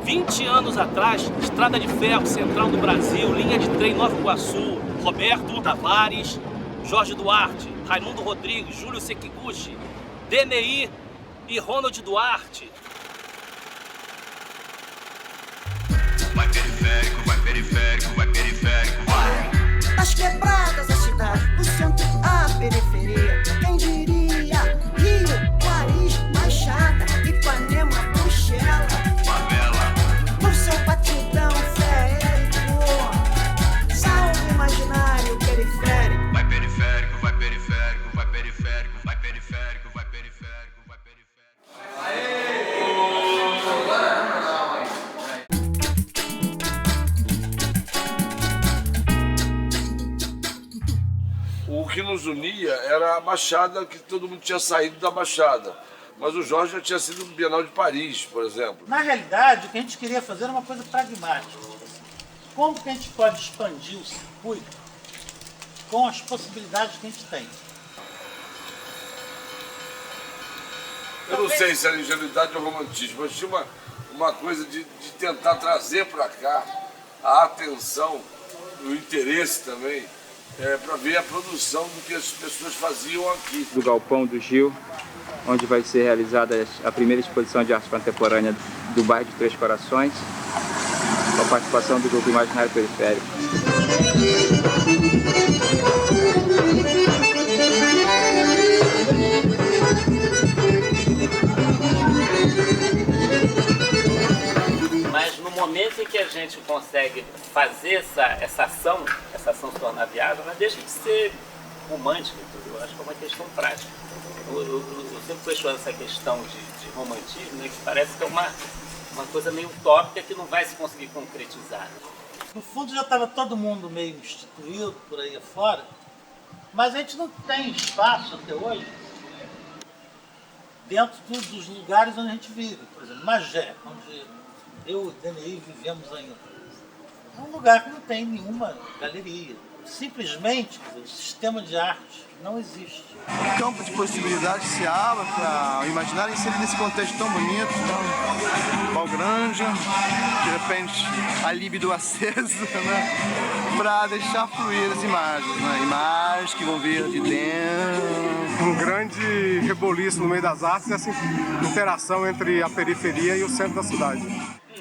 20 anos atrás, Estrada de Ferro, Central do Brasil, linha de trem Nova Iguaçu, Roberto Tavares, Jorge Duarte, Raimundo Rodrigues, Júlio Sekiguchi, DNI e Ronald Duarte. Vai periférico, vai periférico, vai periférico, vai. As quebradas da cidade, do centro à periferia. Quem diria? Rio, Paris, Baixada, Ipanema, Bruxelas. Favela. No seu batidão férico, salve imaginário periférico. Vai periférico, vai periférico, vai periférico, vai periférico, vai periférico, vai periférico. O que nos unia era a Baixada, que todo mundo tinha saído da Baixada. Mas o Jorge já tinha sido no Bienal de Paris, por exemplo. Na realidade, o que a gente queria fazer era uma coisa pragmática. Como que a gente pode expandir o circuito com as possibilidades que a gente tem? Eu não sei se era ingenuidade ou romantismo, mas tinha uma coisa de tentar trazer para cá a atenção, o interesse também, para ver a produção do que as pessoas faziam aqui. Do Galpão do Gil, onde vai ser realizada a primeira exposição de arte contemporânea do bairro de Três Corações, com a participação do Grupo Imaginário Periférico. Mas no momento em que a gente consegue fazer essa ação se tornar viável, ela deixa de ser romântica, entendeu? Eu acho que é uma questão prática. Eu sempre questiono essa questão de romantismo, né, que parece que é uma coisa meio utópica que não vai se conseguir concretizar. No fundo já estava todo mundo meio instituído por aí afora, mas a gente não tem espaço até hoje dentro dos lugares onde a gente vive. Por exemplo, Magé, onde eu e o DNI vivemos ainda. É um lugar que não tem nenhuma galeria. Simplesmente o sistema de arte não existe. O campo de possibilidades se abre para o imaginário inserir nesse contexto tão bonito, tão balgranja, de repente a libido acesa, né? Para deixar fluir as imagens, né? Imagens que vão vir de dentro. Um grande reboliço no meio das artes e essa interação entre a periferia e o centro da cidade.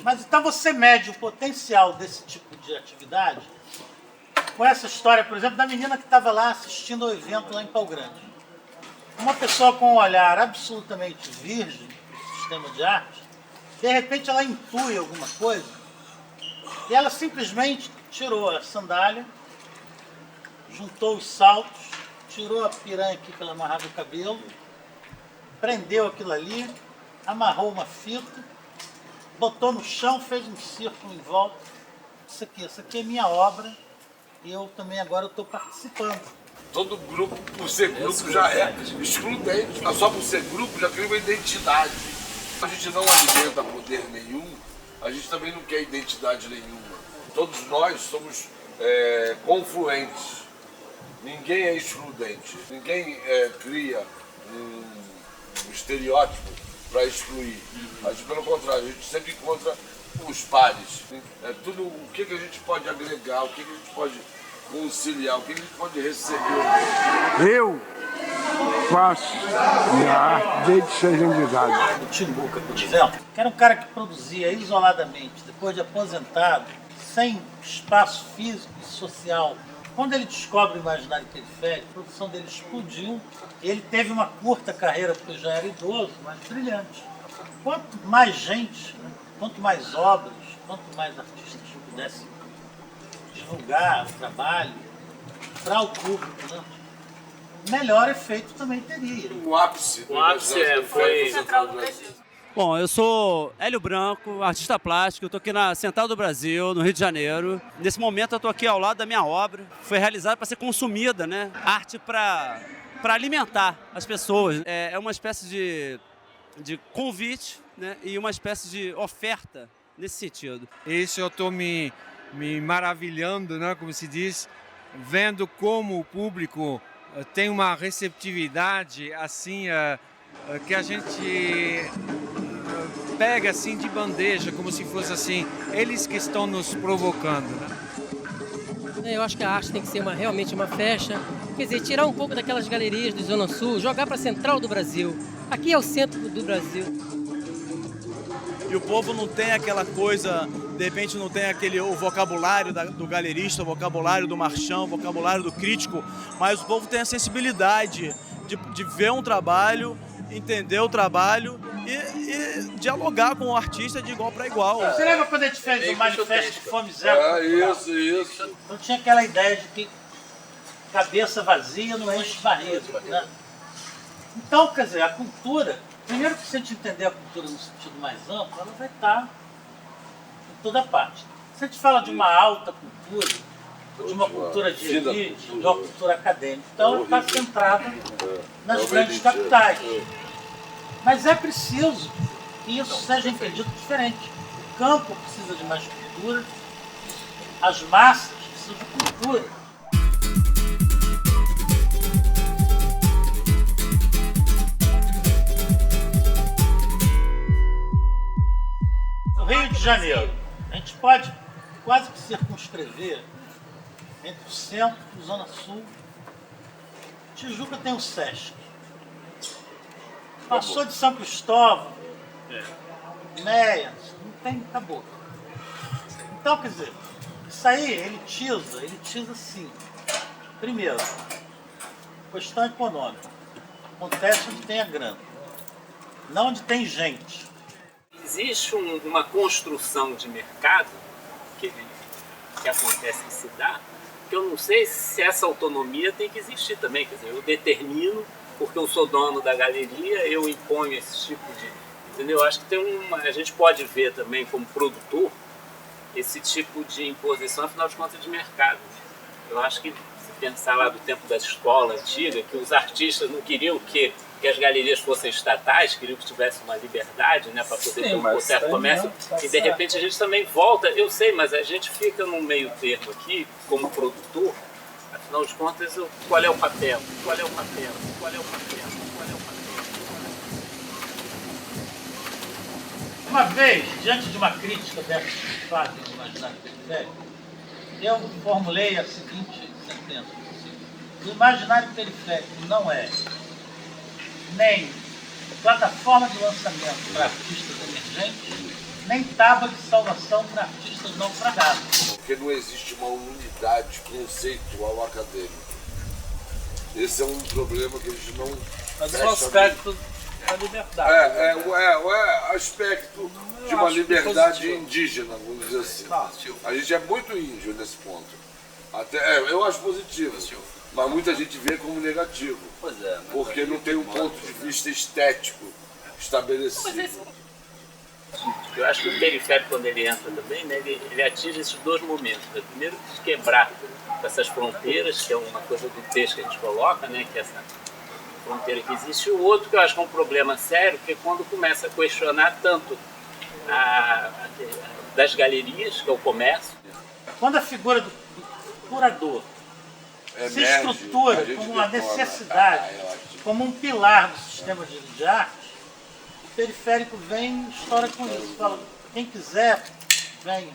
Mas então você mede o potencial desse tipo de atividade com essa história, por exemplo, da menina que estava lá assistindo ao evento lá em Pau Grande. Uma pessoa com um olhar absolutamente virgem do sistema de arte, de repente ela intui alguma coisa e ela simplesmente tirou a sandália, juntou os saltos, tirou a piranha aqui que ela amarrava o cabelo, prendeu aquilo ali, amarrou uma fita, botou no chão, fez um círculo em volta. Isso aqui é minha obra e eu também agora estou participando. Todo grupo, por ser grupo, já é excludente. Mas só por ser grupo, já cria uma identidade. A gente não alimenta poder nenhum, a gente também não quer identidade nenhuma. Todos nós somos confluentes. Ninguém é excludente. Ninguém cria um estereótipo para excluir. A gente, pelo contrário, a gente sempre encontra os pares. Tudo o que a gente pode agregar, o que a gente pode conciliar, o que a gente pode receber. Eu faço minha arte desde 6 anos de idade. O Timbuca, por exemplo, que era um cara que produzia isoladamente, depois de aposentado, sem espaço físico e social. Quando ele descobre o imaginário periférico, a produção dele explodiu. Ele teve uma curta carreira, porque já era idoso, mas brilhante. Quanto mais gente, né? Quanto mais obras, quanto mais artistas pudessem divulgar o trabalho para o público, né? Melhor efeito também teria. O ápice foi Central do Brasil. Bom, eu sou Hélio Branco, artista plástico, eu estou aqui na Central do Brasil, no Rio de Janeiro. Nesse momento eu estou aqui ao lado da minha obra. Foi realizada para ser consumida, né? Arte para alimentar as pessoas. É uma espécie de convite, né? E uma espécie de oferta nesse sentido. Isso eu estou me maravilhando, né? Como se diz, vendo como o público tem uma receptividade assim que a gente pega assim de bandeja, como se fosse assim, eles que estão nos provocando, né? Eu acho que a arte tem que ser realmente uma festa, quer dizer, tirar um pouco daquelas galerias do Zona Sul, jogar para a central do Brasil. Aqui é o centro do Brasil. E o povo não tem aquela coisa, de repente não tem o vocabulário do galerista, o vocabulário do marchão, o vocabulário do crítico, mas o povo tem a sensibilidade de ver um trabalho, entender o trabalho e dialogar com o artista de igual para igual. Você lembra quando a gente fez o Manifesto de Fome Zero? Isso. Então tinha aquela ideia de que cabeça vazia não enche barriga, né? Então, quer dizer, a cultura, primeiro que se a gente entender a cultura no sentido mais amplo, ela vai estar em toda parte. Se a gente fala de uma alta cultura, de uma cultura de elite, de uma cultura acadêmica, então ela está centrada nas grandes capitais. Mas é preciso que isso seja entendido diferente. O campo precisa de mais cultura, as massas precisam de cultura. O Rio de Janeiro, a gente pode quase que circunscrever entre o centro e a Zona Sul. Tijuca tem o Sesc. Passou de São Cristóvão, Meias, não tem, acabou. Então, quer dizer, isso aí elitiza sim. Primeiro, questão econômica. Acontece onde tem a grana, não onde tem gente. Existe uma construção de mercado que acontece, que se dá, que eu não sei se essa autonomia tem que existir também. Quer dizer, eu determino, porque eu sou dono da galeria, eu imponho esse tipo de... Entendeu? Eu acho que a gente pode ver também como produtor esse tipo de imposição, afinal de contas, de mercado. Eu acho que, se pensar lá do tempo da escola antiga, que os artistas não queriam que as galerias fossem estatais, queriam que tivesse uma liberdade, né, para poder ter um certo comércio, e de repente a gente também volta, eu sei, mas a gente fica num meio termo aqui, como produtor, afinal de contas, qual é o papel? Qual é o papel? Qual é o papel? Qual é o papel? Uma vez, diante de uma crítica dessas que fazem no imaginário periférico, eu formulei a seguinte sentença: o imaginário periférico não é nem plataforma de lançamento para artistas emergentes, nem tábua de salvação para artistas naufragados. Porque não existe uma unidade conceitual acadêmica. Esse é um problema que a gente não... Mas o aspecto da liberdade. Aspecto de uma liberdade indígena, vamos dizer assim. A gente é muito índio nesse ponto. Eu acho positivo, mas muita gente vê como negativo. Porque não tem um ponto de vista estético estabelecido. Eu acho que o periférico, quando ele entra também, né, ele atinge esses dois momentos. Né? Primeiro, de quebrar essas fronteiras, que é uma coisa do texto que a gente coloca, né, que é essa fronteira que existe. E o outro, que eu acho que é um problema sério, que é quando começa a questionar tanto das galerias, que é o comércio. Quando a figura do curador se estrutura como uma necessidade, como um pilar do sistema de arte, o periférico vem e estoura com isso. Fala, quem quiser, venha.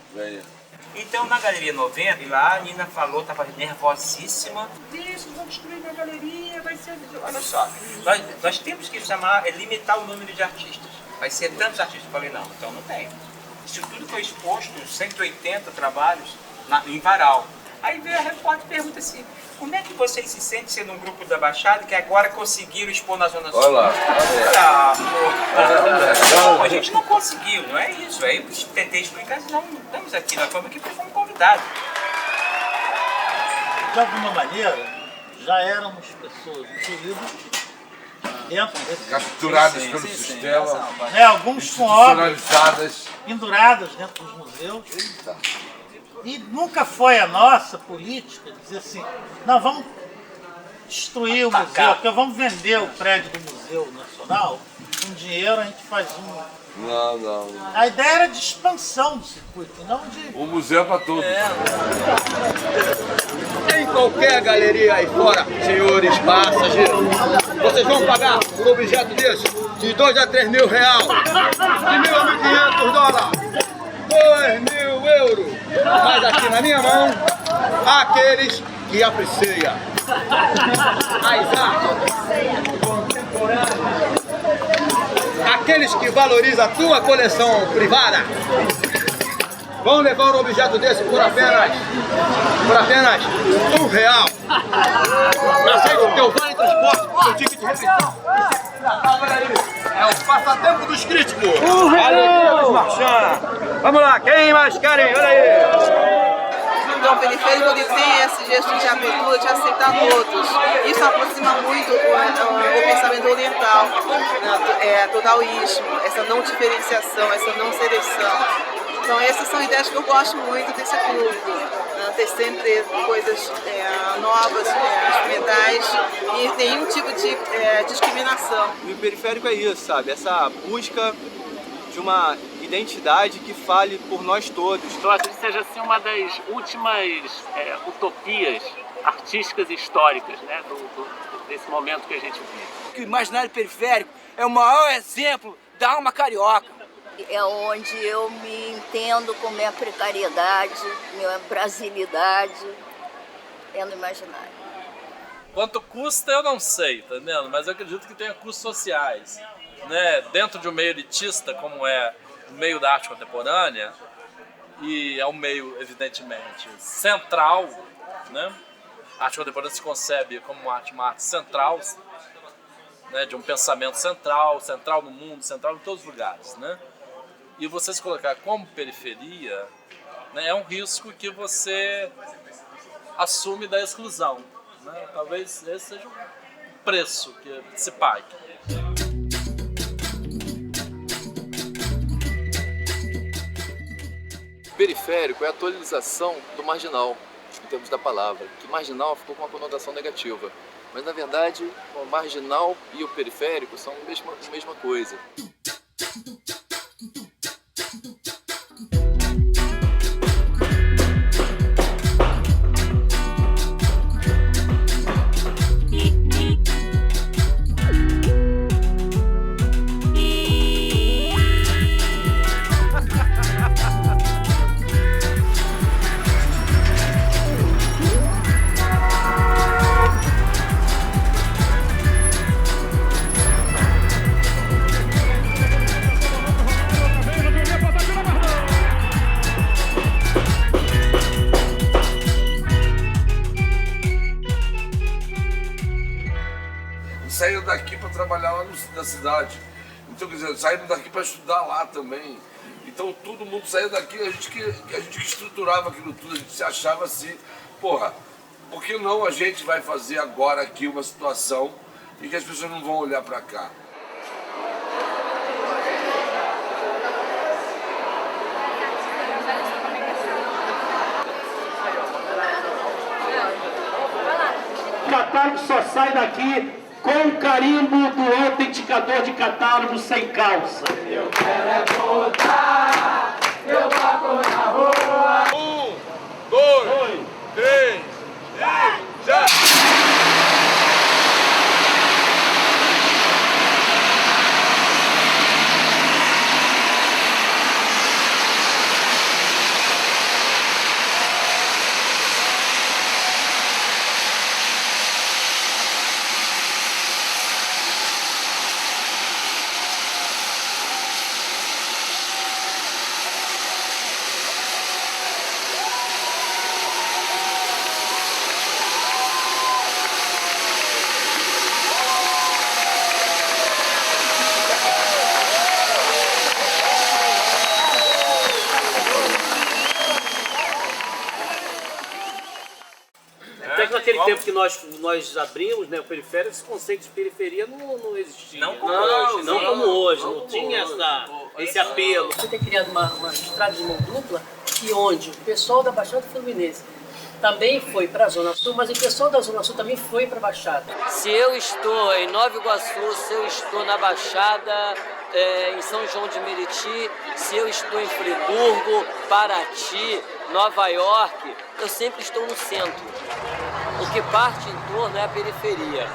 Então, na Galeria 90, lá a Nina falou, estava nervosíssima. Deixa, vão destruir minha galeria, vai ser... Olha só, nós temos que limitar o número de artistas. Vai ser tantos artistas. Eu falei, não, então não tem. Isso tudo foi exposto, 180 trabalhos, em varal. Aí veio a repórter e pergunta assim, como é que vocês se sentem sendo um grupo da Baixada que agora conseguiram expor na Zona Sul? Olha lá. Não, a gente não conseguiu, não é isso. Aí eu tentei explicar, não estamos aqui, nós fomos aqui porque fomos convidados. De alguma maneira, já éramos pessoas incluídas dentro desse... Capturadas pelo sistema. Alguns com obras penduradas dentro dos museus. E nunca foi a nossa política dizer assim, não, vamos destruir o museu, porque vamos vender o prédio do Museu Nacional, com dinheiro a gente faz um... Não. A ideia era de expansão do circuito, não de... O museu é para todos. Em qualquer galeria aí fora, senhores passageiros, vocês vão pagar por objeto desse de 2 a 3 mil reais, de 1.000 a por dólar. 2.000 euros. Mas aqui na minha mão, aqueles que apreciam as artes contemporâneas. Aqueles que valorizam a tua coleção privada. Vão levar um objeto desse por apenas R$1. Aceita o teu vale transporte, o teu ticket de refeição. É o passatempo dos críticos. Alegria dos marchands. Vamos lá, quem mais querem? Olha aí. Então, o periférico ele tem esse gesto de abertura, de aceitar todos. Isso aproxima muito o pensamento oriental, do taoísmo, essa não diferenciação, essa não seleção. Então essas são ideias que eu gosto muito desse grupo, ter sempre coisas novas, experimentais e nenhum tipo de discriminação. E o periférico é isso, sabe? Essa busca de uma identidade que fale por nós todos. Eu acho que seja assim uma das últimas utopias artísticas e históricas, né, desse momento que a gente vive. O imaginário periférico é o maior exemplo da alma carioca. É onde eu me entendo com minha precariedade, minha brasilidade, é no imaginário. Quanto custa eu não sei, tá entendendo? Mas eu acredito que tenha custos sociais, né? Dentro de um meio elitista como é o meio da arte contemporânea, e é um meio evidentemente central, né? A arte contemporânea se concebe como uma arte central, né? De um pensamento central no mundo, central em todos os lugares, né? E você se colocar como periferia, né, é um risco que você assume da exclusão, né? Talvez esse seja o preço que se pague. Periférico é a atualização do marginal, em termos da palavra, que marginal ficou com uma conotação negativa. Mas na verdade, o marginal e o periférico são a mesma coisa. Saíram daqui para trabalhar lá na cidade. Então, quer dizer, saíram daqui para estudar lá também. Então todo mundo saiu daqui, a gente que estruturava aquilo tudo, a gente se achava assim, porra, por que não a gente vai fazer agora aqui uma situação em que as pessoas não vão olhar para cá? O catálogo só sai daqui com o carimbo do autenticador de catálogo sem calça. Eu quero é botar meu papo na rua. 1, 2, 3, já! Naquele tempo que nós abrimos, né, o periférico, esse conceito de periferia não existia. Não como hoje, não tinha esse apelo. Você ter criado uma estrada de mão dupla, onde o pessoal da Baixada Fluminense também foi para a Zona Sul, mas o pessoal da Zona Sul também foi para a Baixada. Se eu estou em Nova Iguaçu, se eu estou na Baixada, em São João de Meriti, se eu estou em Friburgo, Paraty, Nova York, eu sempre estou no centro. O que parte em torno é a periferia.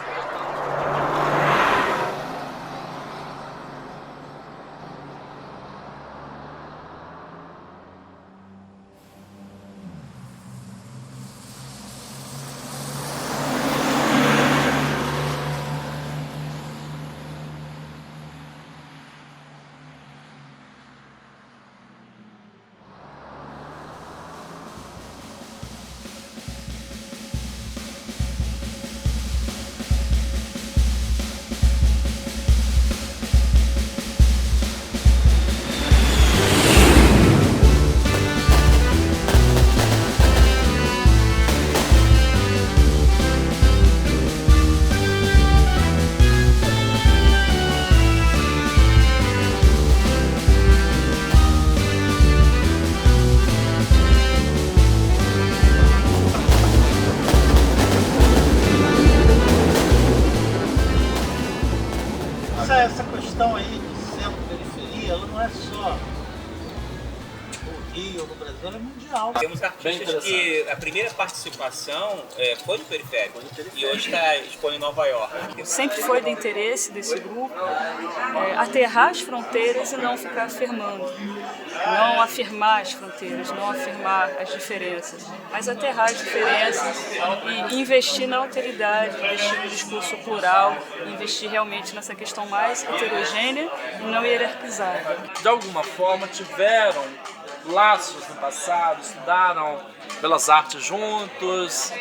ela não é só no Rio, no Brasil, ela é mundial. Temos artistas que a primeira participação foi no periférico e hoje está expondo em Nova York. Sempre foi do interesse desse grupo aterrar as fronteiras e não ficar afirmando. Não afirmar as fronteiras, não afirmar as diferenças, mas aterrar as diferenças e investir na alteridade, investir no discurso plural, investir realmente nessa questão mais heterogênea e não hierarquizada. De alguma forma tiveram laços no passado, estudaram belas artes juntos,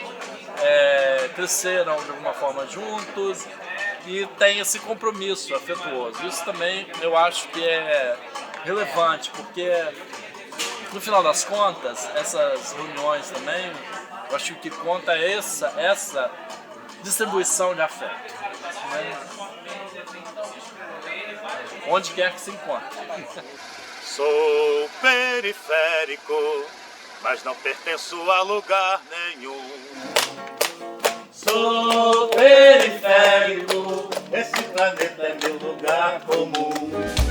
cresceram de alguma forma juntos e tem esse compromisso afetuoso. Isso também eu acho que é relevante, porque no final das contas, essas reuniões também, eu acho que o que conta é essa distribuição de afeto, né? Onde quer que se encontre. Sou periférico, mas não pertenço a lugar nenhum. Sou periférico, esse planeta é meu lugar comum.